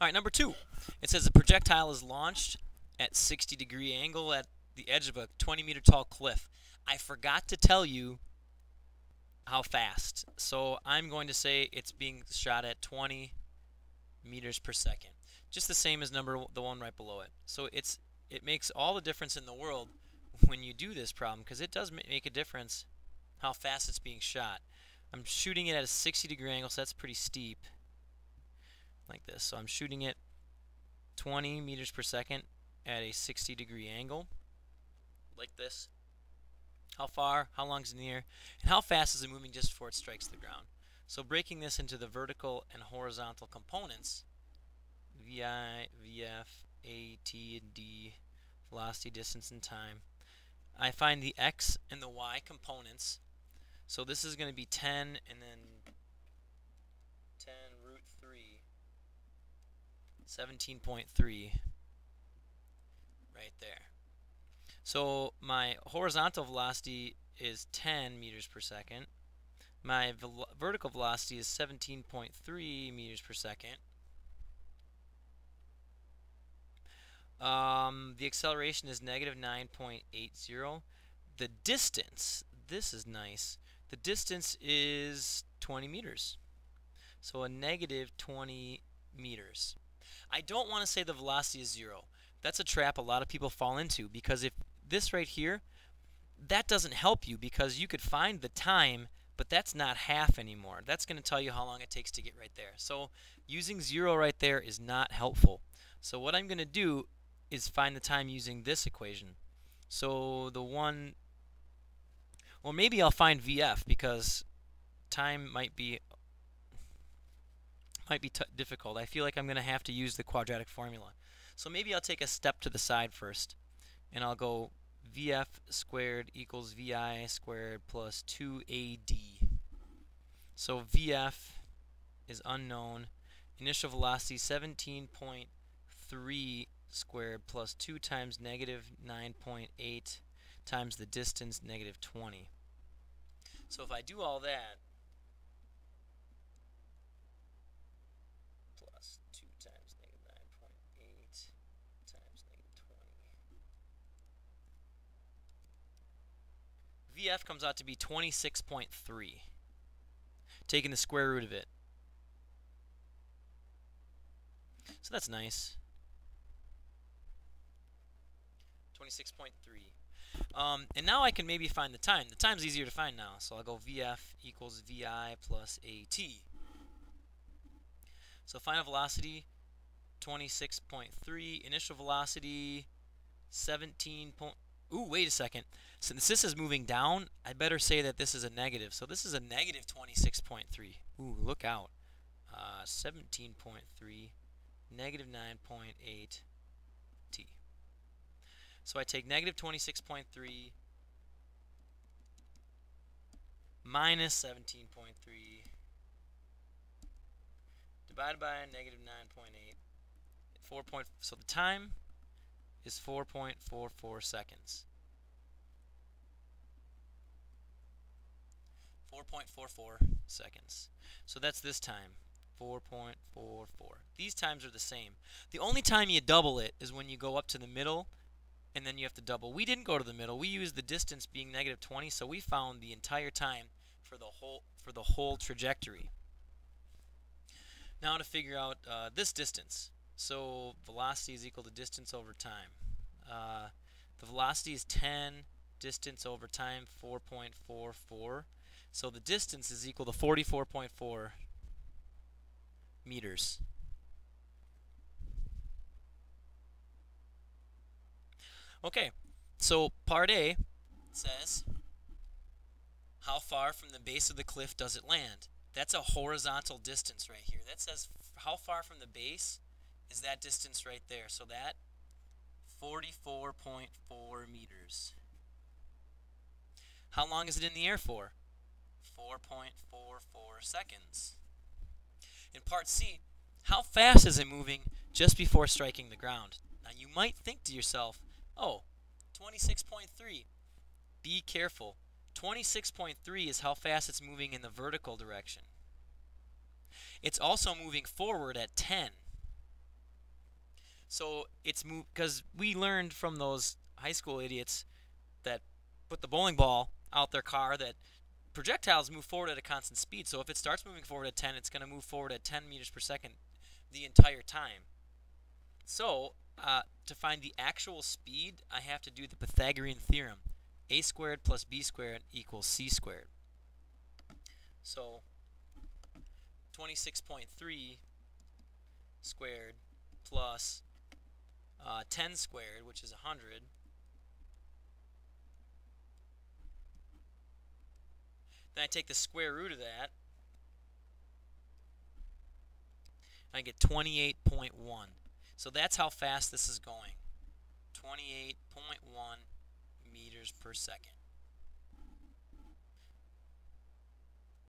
All right, number 2. It says the projectile is launched at 60-degree angle at the edge of a 20-meter tall cliff. I forgot to tell you how fast. So I'm going to say it's being shot at 20 meters per second. Just the same as the one right below it. So it makes all the difference in the world when you do this problem, because it does make a difference how fast it's being shot. I'm shooting it at a 60-degree angle, so that's pretty steep, like this. So I'm shooting it 20 meters per second at a 60-degree angle, like this. How far, how long is it in the air, and how fast is it moving just before it strikes the ground. So breaking this into the vertical and horizontal components, VI, VF, A, T, and D, velocity, distance, and time, I find the X and the Y components. So this is going to be 10 and then 10 root 3, 17.3 right there. So my horizontal velocity is 10 meters per second. My vertical velocity is 17.3 meters per second. The acceleration is negative 9.80. The distance, this is nice. The distance is 20 meters. So a negative 20 meters. I don't want to say the velocity is 0. That's a trap a lot of people fall into, because if this right here, that doesn't help you, because you could find the time, but that's not half anymore. That's going to tell you how long it takes to get right there. So using 0 right there is not helpful. So what I'm going to do is find the time using this equation. So the one, or maybe I'll find VF, because time might be difficult. I feel like I'm going to have to use the quadratic formula. So maybe I'll take a step to the side first, and I'll go VF squared equals VI squared plus 2AD. So VF is unknown. Initial velocity 17.3 squared plus 2 times negative 9.8 times the distance, negative 20. So if I do all that, plus 2 times negative 9.8 times negative 20. VF comes out to be 26.3, taking the square root of it. So that's nice. 26.3. And now I can maybe find the time. The time's easier to find now, so I'll go VF equals VI plus AT. So final velocity, 26.3. Initial velocity, 17. Ooh, wait a second. Since this is moving down, I better say that this is a negative. So this is a negative 26.3. Ooh, look out. 17.3, negative 9.8 t. So I take negative 26.3 minus 17.3 divided by negative 9.8. So the time is 4.44 seconds. 4.44 seconds. So that's this time, 4.44. These times are the same. The only time you double it is when you go up to the middle, and then you have to double. We didn't go to the middle. We used the distance being negative 20, so we found the entire time for the whole trajectory. Now to figure out this distance. So velocity is equal to distance over time. The velocity is 10, distance over time 4.44. So the distance is equal to 44.4 meters. Okay, so part A says, how far from the base of the cliff does it land? That's a horizontal distance right here. That says how far from the base is that distance right there. So that 44.4 meters. How long is it in the air for? 4.44 seconds. In part C, how fast is it moving just before striking the ground? Now you might think to yourself, oh, 26.3. Be careful. 26.3 is how fast it's moving in the vertical direction. It's also moving forward at 10. So it's because we learned from those high school idiots that put the bowling ball out their car that projectiles move forward at a constant speed. So if it starts moving forward at 10, it's going to move forward at 10 meters per second the entire time. So to find the actual speed, I have to do the Pythagorean theorem. A squared plus b squared equals c squared. So 26.3 squared plus 10 squared, which is 100, then I take the square root of that, and I get 28.1. So that's how fast this is going. 28.1 meters per second.